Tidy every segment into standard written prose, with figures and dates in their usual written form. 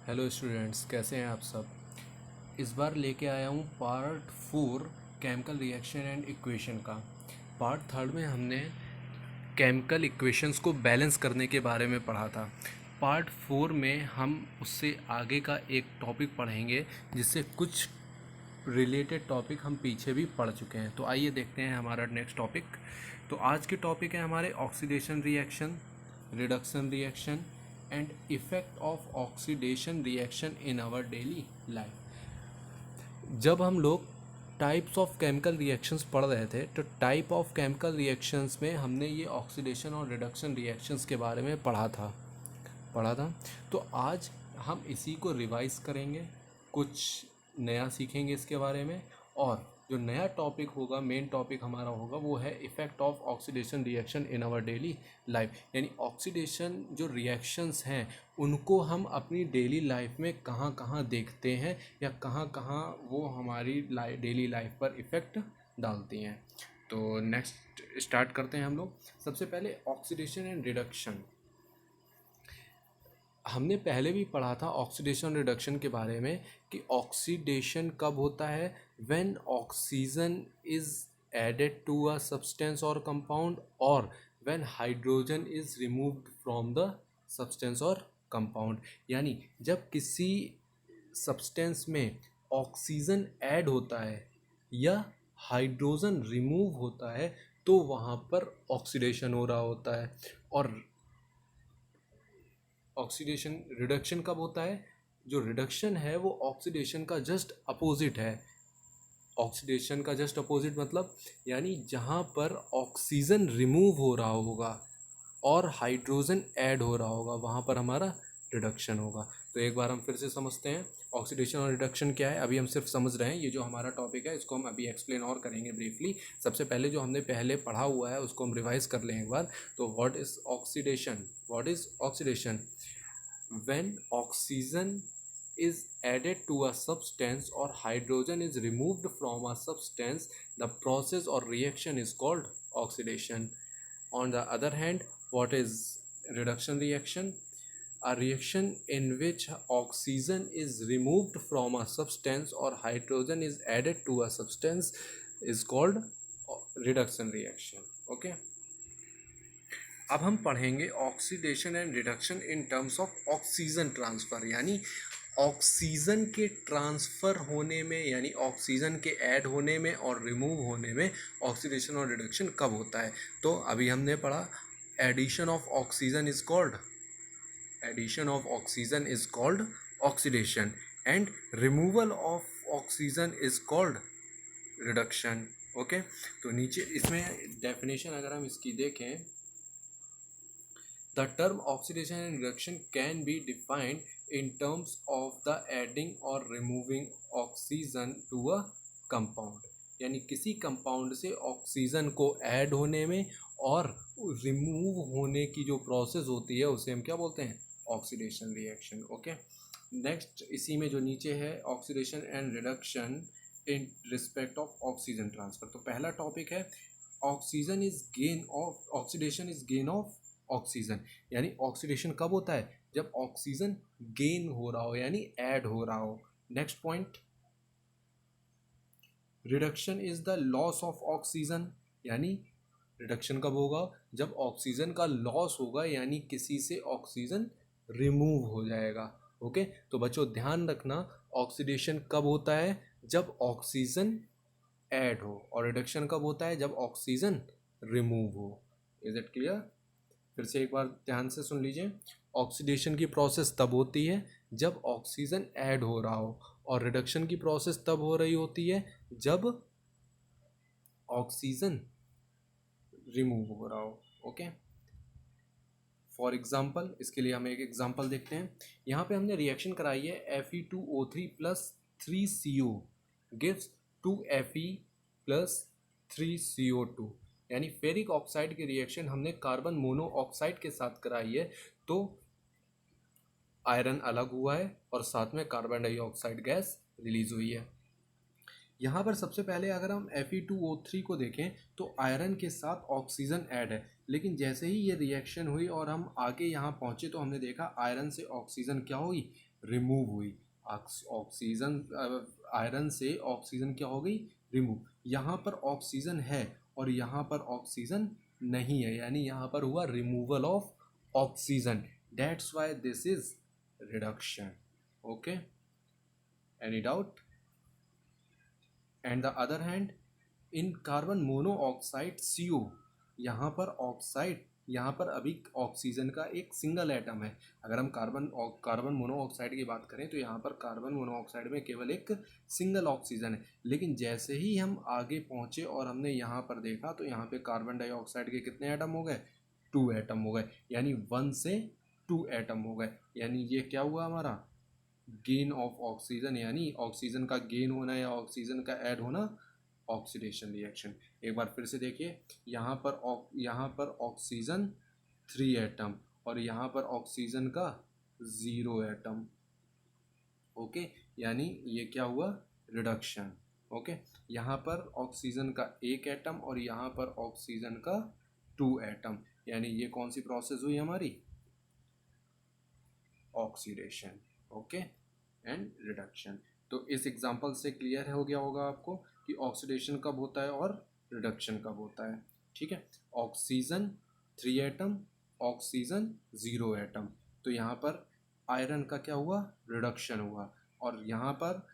Hello students, कैसे हैं आप सब। इस बार लेके आया हूँ part 4 chemical reaction and equation का। पार्ट थर्ड में हमने केमिकल इक्वेशंस को बैलेंस करने के बारे में पढ़ा था। पार्ट 4 में हम उससे आगे का एक टॉपिक पढ़ेंगे जिससे कुछ रिलेटेड टॉपिक हम पीछे भी पढ़ चुके हैं। तो आइए देखते हैं हमारा नेक्स्ट टॉपिक। तो आज के टॉपिक है हमारे oxidation reaction, reduction reaction and effect of oxidation reaction in our daily life. जब हम लोग टाइप्स ऑफ केमिकल रिएक्शंस पढ़ रहे थे तो टाइप ऑफ केमिकल रिएक्शंस में हमने ये ऑक्सीडेशन और रिडक्शन रिएक्शंस के बारे में पढ़ा था। तो आज हम इसी को रिवाइज करेंगे, कुछ नया सीखेंगे इसके बारे में। और जो नया टॉपिक होगा, मेन टॉपिक हमारा होगा, वो है effect of oxidation reaction in our daily life. यानी ऑक्सीडेशन जो रिएक्शंस हैं उनको हम अपनी डेली लाइफ में कहाँ कहाँ देखते हैं या कहाँ कहाँ वो हमारी डेली लाइफ पर इफ़ेक्ट डालती हैं। तो नेक्स्ट स्टार्ट करते हैं हम लोग। सबसे पहले ऑक्सीडेशन एंड रिडक्शन। हमने पहले भी पढ़ा था ऑक्सीडेशन रिडक्शन के बारे में कि ऑक्सीडेशन कब होता है, when oxygen is added to a substance और कंपाउंड, और when hydrogen is removed from the substance और कंपाउंड। यानी जब किसी सब्सटेंस में ऑक्सीजन ऐड होता है या हाइड्रोजन रिमूव होता है तो वहाँ पर ऑक्सीडेशन हो रहा होता है। और ऑक्सीडेशन रिडक्शन कब होता है, जो रिडक्शन है वो ऑक्सीडेशन का जस्ट अपोजिट है। ऑक्सीडेशन का जस्ट अपोजिट मतलब यानी जहाँ पर ऑक्सीजन रिमूव हो रहा होगा और हाइड्रोजन ऐड हो रहा होगा वहाँ पर हमारा रिडक्शन होगा। तो एक बार हम फिर से समझते हैं ऑक्सीडेशन और रिडक्शन क्या है। अभी हम सिर्फ समझ रहे हैं, ये जो हमारा टॉपिक है इसको हम अभी एक्सप्लेन और करेंगे ब्रीफली। सबसे पहले जो हमने पहले पढ़ा हुआ है उसको हम रिवाइज कर लें एक बार। तो what is oxidation? What is oxidation? When oxygen is added to a substance or hydrogen is removed from a substance, the process or reaction is called oxidation. On the other hand, what is reduction reaction? A reaction in which oxygen is removed from a substance or hydrogen is added to a substance is called reduction reaction. Okay. अब हम पढ़ेंगे oxidation and reduction in terms of oxygen transfer. यानी oxygen के transfer होने में, यानी oxygen के add होने में और रिमूव होने में ऑक्सीडेशन और रिडक्शन कब होता है। तो अभी हमने पढ़ा addition of oxygen is called oxidation and removal of oxygen is called reduction. Okay, तो नीचे इसमें डेफिनेशन अगर हम इसकी देखें, the term oxidation and reduction can be defined in terms of the adding or removing oxygen to a compound। यानी किसी compound से ऑक्सीजन को ऐड होने में और रिमूव होने की जो प्रोसेस होती है उसे हम क्या बोलते हैं? Oxidation reaction. ओके, नेक्स्ट इसी में जो नीचे है oxidation and reduction in respect of oxygen transfer. तो पहला टॉपिक है oxygen is gain of oxidation is gain of oxygen. यानी ऑक्सीडेशन कब होता है? जब ऑक्सीजन गेन हो रहा हो यानी ऐड हो रहा हो। Next point, reduction is the loss of oxygen. यानी रिडक्शन कब होगा? जब ऑक्सीजन का लॉस होगा, यानी किसी से ऑक्सीजन रिमूव हो जाएगा। ओके, तो बच्चों ध्यान रखना ऑक्सीडेशन कब होता है? जब ऑक्सीजन ऐड हो, और रिडक्शन कब होता है? जब ऑक्सीजन रिमूव हो। Is it clear? फिर से एक बार ध्यान से सुन लीजिए। ऑक्सीडेशन की प्रोसेस तब होती है जब ऑक्सीजन ऐड हो रहा हो, और रिडक्शन की प्रोसेस तब हो रही होती है जब ऑक्सीजन रिमूव हो रहा हो। ओके, फॉर एग्जाम्पल, इसके लिए हम एक एग्जाम्पल देखते हैं। यहाँ पे हमने रिएक्शन कराई है Fe2O3 plus 3CO gives 2Fe plus 3CO2। यानी फेरिक ऑक्साइड की रिएक्शन हमने कार्बन मोनोऑक्साइड के साथ कराई है, तो आयरन अलग हुआ है और साथ में कार्बन डाइऑक्साइड गैस रिलीज हुई है। यहाँ पर सबसे पहले अगर हम Fe2O3 को देखें तो आयरन के साथ ऑक्सीजन ऐड है, लेकिन जैसे ही ये रिएक्शन हुई और हम आगे यहाँ पहुँचे तो हमने देखा आयरन से ऑक्सीजन क्या हुई? रिमूव हुई। ऑक्सीजन, आयरन से ऑक्सीजन क्या हो गई, रिमूव। यहाँ पर ऑक्सीजन है और यहाँ पर ऑक्सीजन नहीं है, यानी यहाँ पर हुआ removal of oxygen, that's why this is reduction. Okay, any doubt? And the other hand, in carbon monoxide CO, यहाँ पर ऑक्साइड, यहाँ पर अभी ऑक्सीजन का एक सिंगल एटम है। अगर हम कार्बन मोनोऑक्साइड की बात करें तो यहाँ पर कार्बन मोनोऑक्साइड में केवल एक सिंगल ऑक्सीजन है, लेकिन जैसे ही हम आगे पहुँचे और हमने यहाँ पर देखा तो यहाँ पे कार्बन डाइऑक्साइड के कितने एटम हो गए, 2 एटम हो गए, यानी 1 से 2 एटम हो गए। यानी ये क्या हुआ हमारा, गेन ऑफ ऑक्सीजन, यानी ऑक्सीजन का गेन होना या ऑक्सीजन का ऐड होना, ऑक्सीडेशन रिएक्शन। एक बार फिर से देखिए, यहाँ पर ऑक्सीजन 3 एटम और यहाँ पर ऑक्सीजन का 0 एटम। ओके, यानी ये क्या हुआ, रिडक्शन। ओके, यहाँ पर ऑक्सीजन का 1 एटम और यहाँ पर ऑक्सीजन का 2 एटम, यानी ये कौन सी प्रोसेस हुई हमारी, ऑक्सीडेशन। Okay, and reduction. तो इस एग्जांपल से क्लियर हो गया होगा आपको कि ऑक्सीडेशन कब होता है और रिडक्शन कब होता है। ठीक है, ऑक्सीजन 3 एटम, ऑक्सीजन 0 एटम, तो यहाँ पर आयरन का क्या हुआ, रिडक्शन हुआ, और यहाँ पर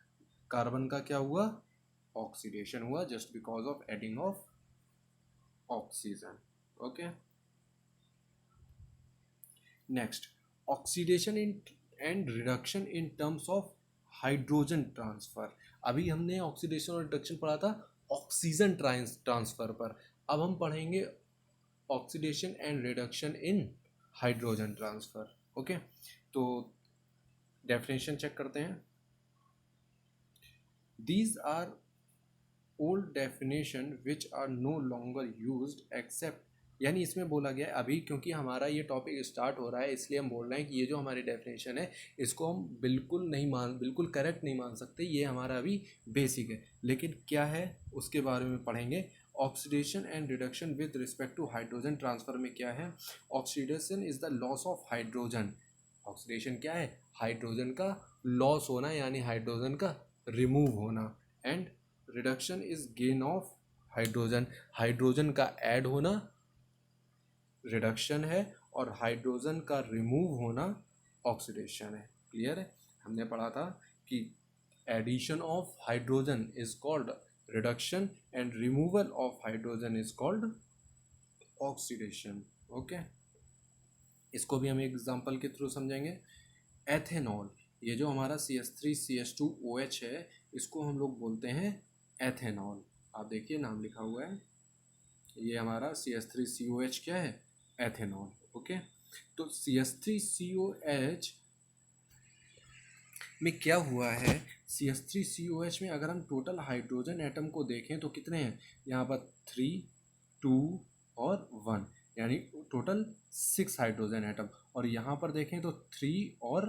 कार्बन का क्या हुआ, ऑक्सीडेशन हुआ, just because of adding of oxygen. Okay, next, oxidation in and reduction in terms of hydrogen transfer. अभी हमने ऑक्सीडेशन और रिडक्शन पढ़ा था ऑक्सीजन ट्रांसफर पर, अब हम पढ़ेंगे oxidation and reduction in hydrogen transfer. Okay, तो डेफिनेशन चेक करते हैं। These are old definition which are no longer used except, यानी इसमें बोला गया है अभी, क्योंकि हमारा ये टॉपिक स्टार्ट हो रहा है इसलिए हम बोल रहे हैं कि ये जो हमारी डेफिनेशन है इसको हम बिल्कुल करेक्ट नहीं मान सकते, ये हमारा अभी बेसिक है, लेकिन क्या है उसके बारे में पढ़ेंगे। Oxidation and reduction with respect to hydrogen transfer में क्या है, oxidation is the loss of hydrogen. Oxidation क्या है, हाइड्रोजन का लॉस होना, यानी हाइड्रोजन का रिमूव होना, and reduction is gain of hydrogen, hydrogen का ऐड होना रिडक्शन है, और हाइड्रोजन का रिमूव होना ऑक्सीडेशन है। क्लियर है, हमने पढ़ा था कि addition of hydrogen is called reduction and removal of hydrogen is called oxidation. Okay, इसको भी हम एक एग्जांपल के थ्रू समझेंगे। एथेनॉल, ये जो हमारा CH3CH2OH है इसको हम लोग बोलते हैं एथेनॉल। आप देखिए नाम लिखा हुआ है, ये हमारा CH3COH क्या है, एथेनॉल। ओके, तो CH3COH में क्या हुआ है, CH3COH में अगर हम टोटल हाइड्रोजन एटम को देखें तो कितने हैं, यहाँ पर 3, 2 और 1, यानी टोटल 6 हाइड्रोजन एटम, और यहाँ पर देखें तो 3 और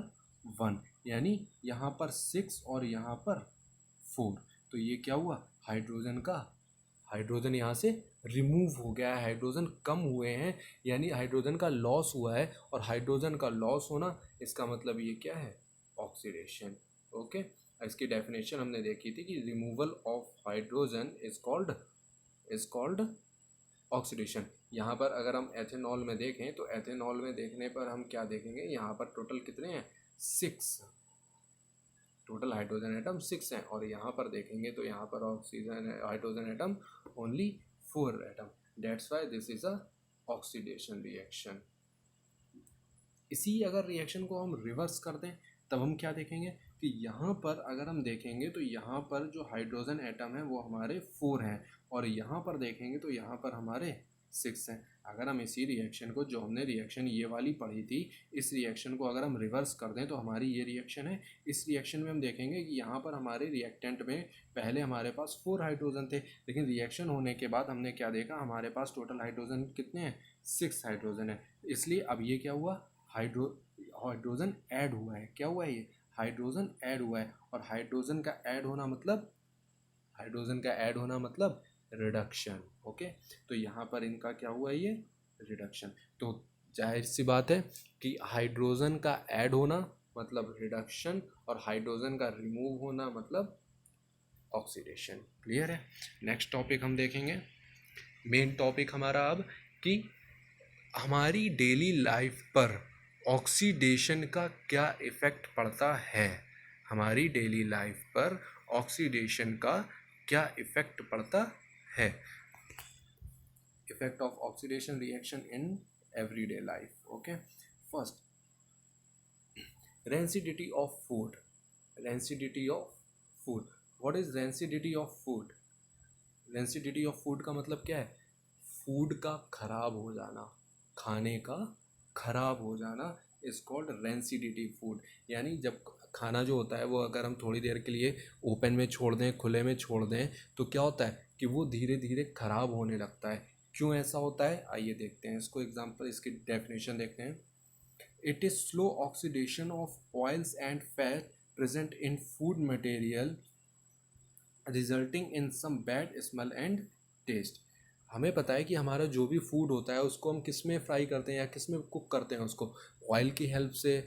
1, यानी यहाँ पर 6 और यहाँ पर 4। तो ये क्या हुआ, हाइड्रोजन यहाँ से रिमूव हो गया है, हाइड्रोजन कम हुए हैं, यानी हाइड्रोजन का लॉस हुआ है, और हाइड्रोजन का लॉस होना इसका मतलब ये क्या है, ऑक्सीडेशन। ओके, इसकी डेफिनेशन हमने देखी थी कि removal of hydrogen is called oxidation. यहाँ पर अगर हम एथेनॉल में देखें तो एथेनॉल में देखने पर हम क्या देखेंगे, यहाँ पर टोटल कितने हैं, 6, टोटल हाइड्रोजन एटम 6 हैं, और यहाँ पर देखेंगे तो यहाँ पर oxygen hydrogen atom only 4 atom, that's why this is a oxidation reaction. इसी अगर रिएक्शन को हम रिवर्स कर दें तब हम क्या देखेंगे कि यहाँ पर अगर हम देखेंगे तो यहाँ पर जो हाइड्रोजन एटम है वो हमारे 4 हैं, और यहाँ पर देखेंगे तो यहाँ पर हमारे 6 हैं। अगर हम इसी रिएक्शन को, जो हमने रिएक्शन ये वाली पढ़ी थी, इस रिएक्शन को अगर हम रिवर्स कर दें तो हमारी ये रिएक्शन है, इस रिएक्शन में हम देखेंगे कि यहाँ पर हमारे रिएक्टेंट में पहले हमारे पास 4 हाइड्रोजन थे, लेकिन रिएक्शन होने के बाद हमने क्या देखा, हमारे पास टोटल हाइड्रोजन कितने हैं, 6 हाइड्रोजन है। इसलिए अब ये क्या हुआ, हाइड्रोजन ऐड हुआ है। क्या हुआ है, ये हाइड्रोजन ऐड हुआ है, और हाइड्रोजन का ऐड होना मतलब रिडक्शन। ओके, तो यहाँ पर इनका क्या हुआ है, ये रिडक्शन। तो जाहिर सी बात है कि हाइड्रोजन का ऐड होना मतलब रिडक्शन, और हाइड्रोजन का रिमूव होना मतलब ऑक्सीडेशन। क्लियर है? नेक्स्ट टॉपिक हम देखेंगे, मेन टॉपिक हमारा अब, कि हमारी डेली लाइफ पर ऑक्सीडेशन का क्या इफ़ेक्ट पड़ता है। हमारी डेली लाइफ पर ऑक्सीडेशन का क्या इफ़ेक्ट पड़ता है। Effect of oxidation reaction in everyday life. Okay, first, rancidity of food. Rancidity of food, what is rancidity of food? Rancidity of food का मतलब क्या है? फूड का खराब हो जाना, खाने का खराब हो जाना इज कॉल्ड रेंसिडिटी फूड। यानी जब खाना जो होता है वो अगर हम थोड़ी देर के लिए ओपन में छोड़ दें, खुले में छोड़ दें, तो क्या होता है कि वो धीरे धीरे खराब होने लगता है। क्यों ऐसा होता है, आइए देखते हैं इसको, एग्जांपल, इसकी डेफिनेशन देखते हैं। It is slow oxidation of oils and fat present in food material resulting in some bad smell and taste. हमें पता है कि हमारा जो भी फूड होता है उसको हम किस में फ्राई करते हैं या किस में कुक करते हैं, उसको ऑयल की हेल्प से,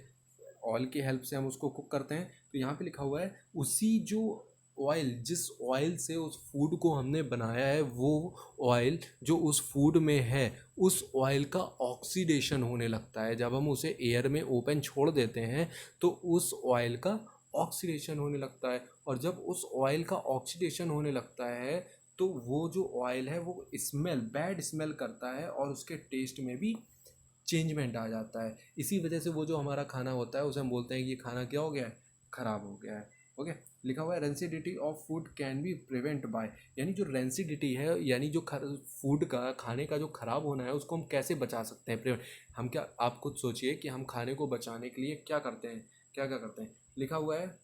ऑयल की हेल्प से हम उसको कुक करते हैं। तो यहाँ पे लिखा हुआ है उसी जो ऑयल, जिस ऑयल से उस फूड को हमने बनाया है, वो ऑयल जो उस फूड में है, उस ऑयल का ऑक्सीडेशन होने लगता है। जब हम उसे एयर में ओपन छोड़ देते हैं तो उस ऑयल का ऑक्सीडेशन होने लगता है, और जब उस ऑयल का ऑक्सीडेशन होने लगता है तो वो जो ऑयल है वो स्मेल, बैड स्मेल करता है, और उसके टेस्ट में भी चेंजमेंट आ जाता है। इसी वजह से वो जो हमारा खाना होता है उसे हम बोलते हैं कि ये खाना क्या हो गया है, ख़राब हो गया है। ओके, लिखा हुआ है rancidity of food can be prevent by, यानी जो रेंसिडिटी है, यानी जो फूड का, खाने का जो ख़राब होना है, उसको हम कैसे बचा सकते हैं, प्रिवेंट। हम क्या, आप खुद सोचिए कि हम खाने को बचाने के लिए क्या करते हैं, क्या क्या करते हैं। लिखा हुआ है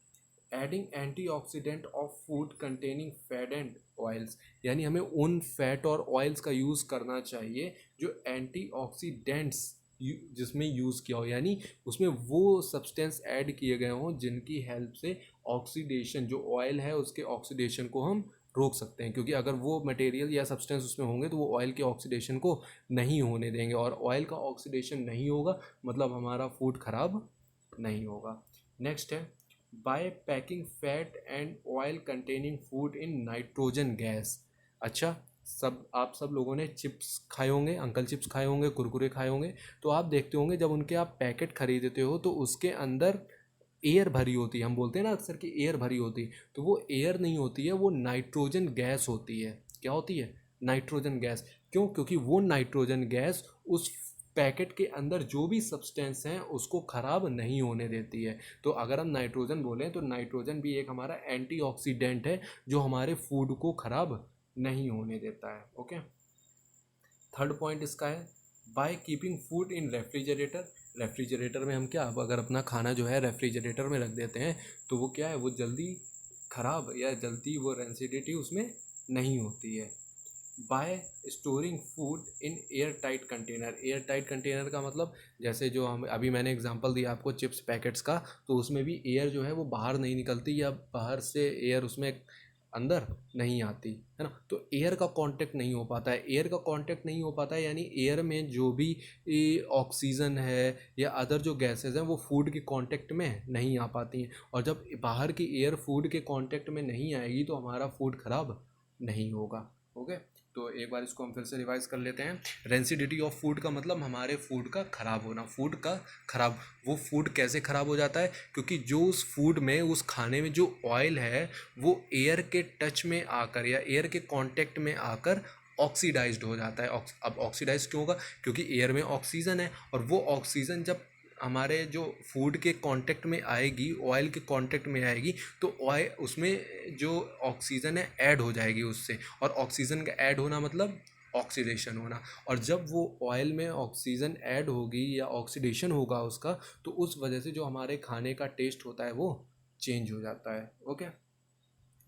adding antioxidant of food containing fat and oils, यानी हमें उन फैट और ऑयल्स का यूज़ करना चाहिए जो एंटीऑक्सीडेंट्स जिसमें यूज़ किया हो, यानी उसमें वो सब्सटेंस ऐड किए गए हों जिनकी हेल्प से ऑक्सीडेशन, जो ऑयल है उसके ऑक्सीडेशन को हम रोक सकते हैं। क्योंकि अगर वो मटेरियल या सब्सटेंस उसमें होंगे तो वो ऑयल के ऑक्सीडेशन को नहीं होने देंगे, और ऑयल का ऑक्सीडेशन नहीं होगा मतलब हमारा फूड ख़राब नहीं होगा। नेक्स्ट है by packing fat and oil containing food in nitrogen gas. अच्छा, आप सब लोगों ने चिप्स खाए होंगे, अंकल चिप्स खाए होंगे, कुरकुरे खाए होंगे, तो आप देखते होंगे जब उनके आप पैकेट खरीदते हो तो उसके अंदर एयर भरी होती है। हम बोलते हैं ना अक्सर कि एयर भरी होती है, तो वो एयर नहीं होती है, वो नाइट्रोजन गैस होती है। क्या होती है? Nitrogen gas. क्यों? क्योंकि वो नाइट्रोजन गैस उस पैकेट के अंदर जो भी सब्सटेंस हैं उसको ख़राब नहीं होने देती है। तो अगर हम नाइट्रोजन बोलें तो नाइट्रोजन भी एक हमारा एंटीऑक्सीडेंट है जो हमारे फूड को ख़राब नहीं होने देता है। ओके, थर्ड पॉइंट इसका है by keeping food in refrigerator. Refrigerator में हम क्या, अब अगर अपना खाना जो है रेफ्रिजरेटर में रख देते हैं तो वो क्या है, वो जल्दी ख़राब या जल्दी वो रेंसिडिटी उसमें नहीं होती है। Bye storing food in air tight container. Air tight container का मतलब, जैसे जो हम अभी मैंने एग्जांपल दिया आपको चिप्स पैकेट्स का, तो उसमें भी एयर जो है वो बाहर नहीं निकलती या बाहर से एयर उसमें अंदर नहीं आती है ना, तो एयर का कांटेक्ट नहीं हो पाता है। एयर का कांटेक्ट नहीं हो पाता है यानी एयर में जो भी ऑक्सीजन है या अदर जो गैसेस हैं वो फूड के कांटेक्ट में नहीं आ पाती हैं, और जब बाहर की एयर फूड के कांटेक्ट में नहीं आएगी तो हमारा फूड ख़राब नहीं होगा। ओके, तो एक बार इसको हम फिर से रिवाइज कर लेते हैं। रेंसिडिटी ऑफ फूड का मतलब हमारे फूड का ख़राब होना, फूड का ख़राब। वो फूड कैसे ख़राब हो जाता है? क्योंकि जो उस फूड में, उस खाने में जो ऑयल है वो एयर के टच में आकर या एयर के कांटेक्ट में आकर ऑक्सीडाइज्ड हो जाता है। अब ऑक्सीडाइज क्यों होगा? क्योंकि एयर में ऑक्सीजन है, और वो ऑक्सीजन जब हमारे जो फूड के कांटेक्ट में आएगी, ऑयल के कांटेक्ट में आएगी, तो ऑयल उसमें जो ऑक्सीजन है ऐड हो जाएगी उससे, और ऑक्सीजन का ऐड होना मतलब ऑक्सीडेशन होना। और जब वो ऑयल में ऑक्सीजन ऐड होगी या ऑक्सीडेशन होगा उसका, तो उस वजह से जो हमारे खाने का टेस्ट होता है वो चेंज हो जाता है। ओके,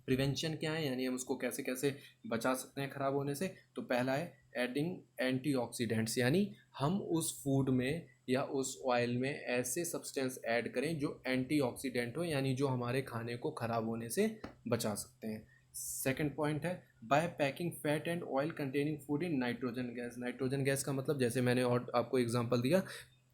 प्रिवेंशन क्या है, यानी हम उसको कैसे कैसे बचा सकते हैं ख़राब होने से। तो पहला है एडिंग एंटीऑक्सीडेंट्स, यानी हम उस फूड में या उस ऑयल में ऐसे सब्सटेंस ऐड करें जो एंटीऑक्सीडेंट हो, यानी जो हमारे खाने को ख़राब होने से बचा सकते हैं। सेकंड पॉइंट है by packing fat and oil containing food in nitrogen gas. Nitrogen gas का मतलब, जैसे मैंने और आपको एग्जांपल दिया,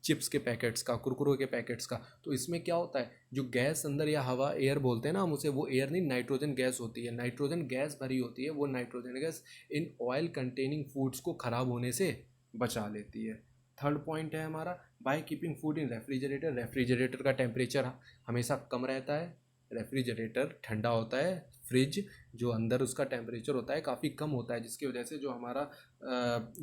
चिप्स के पैकेट्स का, कुरकुरे के पैकेट्स का। तो इसमें क्या होता है, जो गैस अंदर या हवा एयर बोलते हैं ना हम उसे, वो एयर नहीं, नाइट्रोजन गैस होती है, नाइट्रोजन गैस भरी होती है। वो nitrogen gas in oil containing foods को ख़राब होने से बचा लेती है। थर्ड पॉइंट है हमारा, by keeping food in refrigerator. Refrigerator का टेम्परेचर हमेशा कम रहता है, रेफ्रिजरेटर ठंडा होता है, फ्रिज जो अंदर उसका टेम्परेचर होता है काफ़ी कम होता है, जिसकी वजह से जो हमारा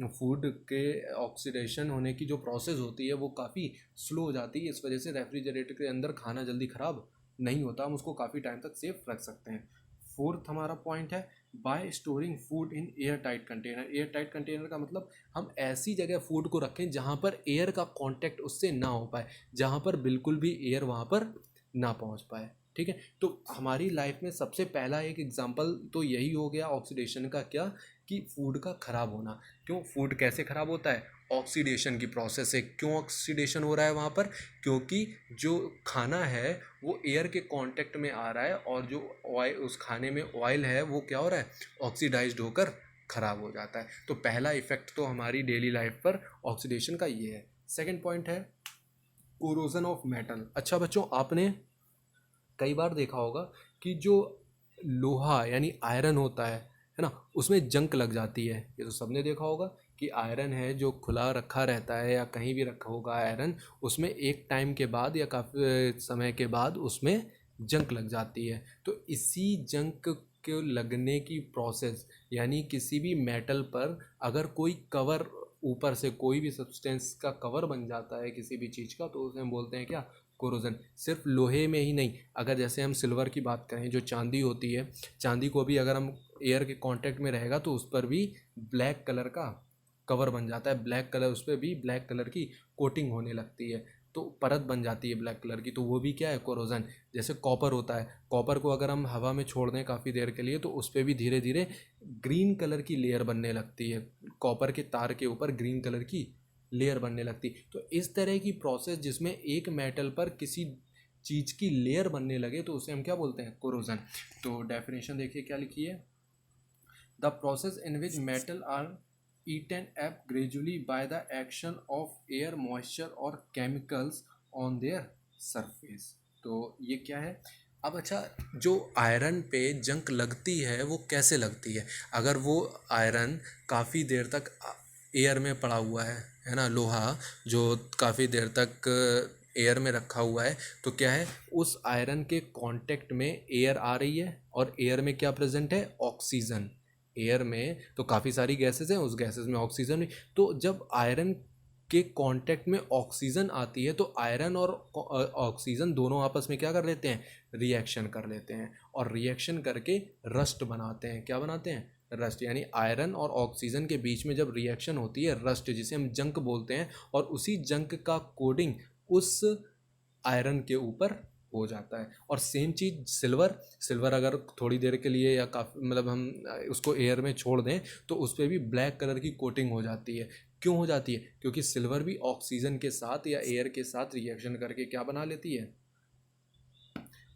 फूड के ऑक्सीडेशन होने की जो प्रोसेस होती है वो काफ़ी स्लो हो जाती है। इस वजह से रेफ्रिजरेटर के अंदर खाना जल्दी ख़राब नहीं होता, हम उसको काफ़ी टाइम तक सेफ रख सकते हैं। फोर्थ हमारा पॉइंट है, bye storing food in air tight container. Air tight container का मतलब हम ऐसी जगह फूड को रखें जहाँ पर एयर का कांटेक्ट उससे ना हो पाए, जहाँ पर बिल्कुल भी एयर वहाँ पर ना पहुँच पाए। ठीक है, तो हमारी लाइफ में सबसे पहला एक एग्जांपल तो यही हो गया ऑक्सीडेशन का, क्या कि फूड का ख़राब होना। क्यों फूड कैसे ख़राब होता है, ऑक्सीडेशन की प्रोसेस से। क्यों ऑक्सीडेशन हो रहा है वहाँ पर, क्योंकि जो खाना है वो एयर के कांटेक्ट में आ रहा है, और जो ऑयल उस खाने में ऑयल है वो क्या हो रहा है, ऑक्सीडाइज्ड होकर ख़राब हो जाता है। तो पहला इफेक्ट तो हमारी डेली लाइफ पर ऑक्सीडेशन का ये है। सेकेंड पॉइंट है कोरोजन ऑफ मेटल। अच्छा बच्चों, आपने कई बार देखा होगा कि जो लोहा यानी आयरन होता है ना, उसमें जंक लग जाती है। ये तो सबने देखा होगा कि आयरन है जो खुला रखा रहता है या कहीं भी रखा होगा आयरन, उसमें एक टाइम के बाद या काफ़ी समय के बाद उसमें जंक लग जाती है। तो इसी जंक के लगने की प्रोसेस, यानी किसी भी मेटल पर अगर कोई कवर, ऊपर से कोई भी सब्सटेंस का कवर बन जाता है किसी भी चीज़ का, तो उसे हम बोलते हैं क्या, कोरोजन। सिर्फ लोहे में ही नहीं, अगर जैसे हम सिल्वर की बात करें, जो चांदी होती है, चांदी को भी अगर हम एयर के कांटेक्ट में रहेगा तो उस पर भी ब्लैक कलर का कवर बन जाता है, ब्लैक कलर, उस पर भी ब्लैक कलर की कोटिंग होने लगती है, तो परत बन जाती है ब्लैक कलर की, तो वो भी क्या है, कोरोजन। जैसे कॉपर होता है, कॉपर को अगर हम हवा में छोड़ दें काफ़ी देर के लिए तो उस पर भी धीरे धीरे ग्रीन कलर की लेयर बनने लगती है, कॉपर के तार के ऊपर ग्रीन कलर की लेयर बनने लगती। तो इस तरह की प्रोसेस जिसमें एक मेटल पर किसी चीज़ की लेयर बनने लगे तो उसे हम क्या बोलते हैं, कोरोजन। तो डेफिनेशन देखिए क्या लिखी है, the process in which metal are eaten up gradually by the action of air, moisture और chemicals on their surface। तो ये क्या है। अब अच्छा, जो आयरन पे जंक लगती है वो कैसे लगती है, अगर वो आयरन काफ़ी देर तक एयर में पड़ा हुआ है ना, लोहा जो काफ़ी देर तक एयर में रखा हुआ है, तो क्या है, उस आयरन के कांटेक्ट में एयर आ रही है, और एयर में क्या प्रेजेंट है, ऑक्सीजन। एयर में तो काफ़ी सारी गैसेस हैं, उस गैसेस में ऑक्सीजन भी। तो जब आयरन के कांटेक्ट में ऑक्सीजन आती है तो आयरन और ऑक्सीजन दोनों आपस में क्या कर लेते हैं, रिएक्शन कर लेते हैं, और रिएक्शन करके रस्ट बनाते हैं। क्या बनाते हैं, रस्ट। यानी आयरन और ऑक्सीजन के बीच में जब रिएक्शन होती है, रस्ट, जिसे हम जंक बोलते हैं, और उसी जंक का कोडिंग उस आयरन के ऊपर हो जाता है। और सेम चीज़ सिल्वर, सिल्वर अगर थोड़ी देर के लिए या काफ़ी मतलब हम उसको एयर में छोड़ दें तो उस पर भी ब्लैक कलर की कोटिंग हो जाती है। क्यों हो जाती है, क्योंकि सिल्वर भी ऑक्सीजन के साथ या एयर के साथ रिएक्शन करके क्या बना लेती है,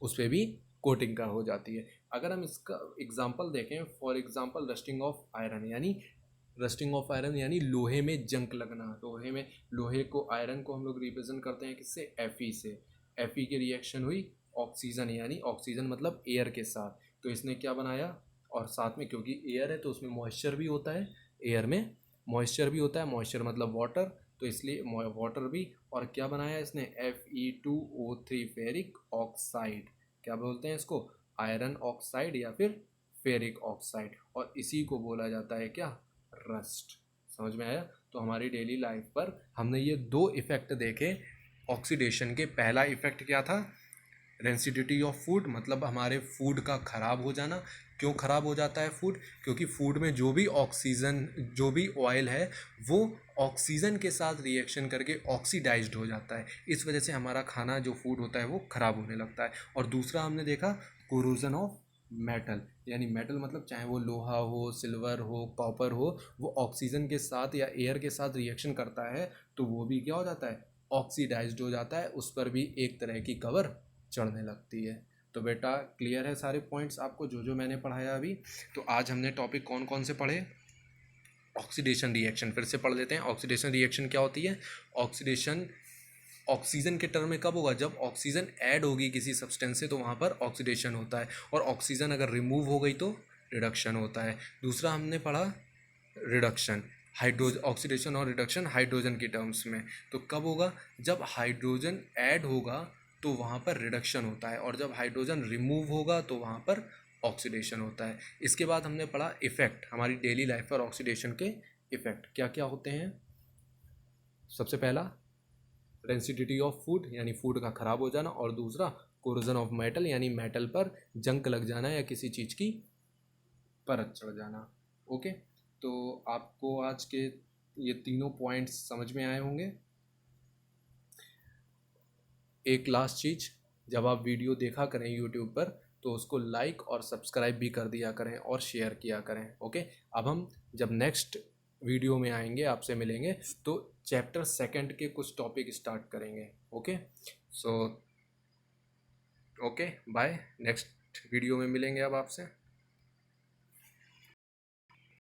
उस पर भी कोटिंग का हो जाती है। अगर हम इसका एग्जांपल देखें, for example rusting of iron, यानी रस्टिंग ऑफ आयरन यानी लोहे में जंक लगना। लोहे में, लोहे को, आयरन को हम लोग रिप्रेजेंट करते हैं किससे, Fe से। Fe की रिएक्शन हुई ऑक्सीजन, यानी ऑक्सीजन मतलब एयर के साथ, तो इसने क्या बनाया, और साथ में क्योंकि एयर है तो उसमें मॉइस्चर भी होता है, एयर में मॉइस्चर भी होता है, मॉइस्चर मतलब वाटर, तो इसलिए वाटर भी, और क्या बनाया इसने, Fe2O3 फेरिक ऑक्साइड। क्या बोलते हैं इसको, आयरन ऑक्साइड या फिर फेरिक ऑक्साइड, और इसी को बोला जाता है क्या, रस्ट। समझ में आया। तो हमारी डेली लाइफ पर हमने ये दो इफ़ेक्ट देखे ऑक्सीडेशन के। पहला इफ़ेक्ट क्या था, रेंसिडिटी ऑफ फूड, मतलब हमारे फूड का ख़राब हो जाना। क्यों ख़राब हो जाता है फूड, क्योंकि फूड में जो भी ऑक्सीजन, जो भी ऑयल है वो ऑक्सीजन के साथ रिएक्शन करके ऑक्सीडाइज्ड हो जाता है, इस वजह से हमारा खाना जो फूड होता है वो ख़राब होने लगता है। और दूसरा हमने देखा कोरोजन ऑफ मेटल, यानी मेटल मतलब चाहे वो लोहा हो, सिल्वर हो, कॉपर हो, वो ऑक्सीजन के साथ या एयर के साथ रिएक्शन करता है तो वो भी क्या हो जाता है, ऑक्सीडाइज्ड हो जाता है, उस पर भी एक तरह की कवर चढ़ने लगती है। तो बेटा क्लियर है सारे पॉइंट्स आपको जो जो मैंने पढ़ाया अभी। तो आज हमने टॉपिक कौन कौन से पढ़े, ऑक्सीडेशन रिएक्शन, फिर से पढ़ लेते हैं। ऑक्सीडेशन रिएक्शन क्या होती है, ऑक्सीडेशन ऑक्सीजन के टर्म में कब होगा, जब ऑक्सीजन ऐड होगी किसी सब्सटेंस से तो वहाँ पर ऑक्सीडेशन होता है, और ऑक्सीजन अगर रिमूव हो गई तो रिडक्शन होता है। दूसरा हमने पढ़ा रिडक्शन, ऑक्सीडेशन और रिडक्शन हाइड्रोजन के टर्म्स में। तो कब होगा, जब हाइड्रोजन ऐड होगा तो वहाँ पर रिडक्शन होता है, और जब हाइड्रोजन रिमूव होगा तो वहाँ पर ऑक्सीडेशन होता है। इसके बाद हमने पढ़ा इफ़ेक्ट, हमारी डेली लाइफ पर ऑक्सीडेशन के इफ़ेक्ट क्या क्या होते हैं। सबसे पहला रेंसिडिटी ऑफ फूड, यानी फूड का ख़राब हो जाना, और दूसरा कोरोजन ऑफ मेटल, यानी मेटल पर जंग लग जाना या किसी चीज़ की परत चढ़ जाना। ओके, तो आपको आज के ये तीनों पॉइंट्स समझ में आए होंगे। एक लास्ट चीज़, जब आप वीडियो देखा करें यूट्यूब पर तो उसको लाइक और सब्सक्राइब भी कर दिया करें और शेयर किया करें। ओके, अब हम जब नेक्स्ट वीडियो में आएंगे, आपसे मिलेंगे, तो चैप्टर 2 के कुछ टॉपिक स्टार्ट करेंगे। Okay, so okay bye, next video में मिलेंगे अब आपसे।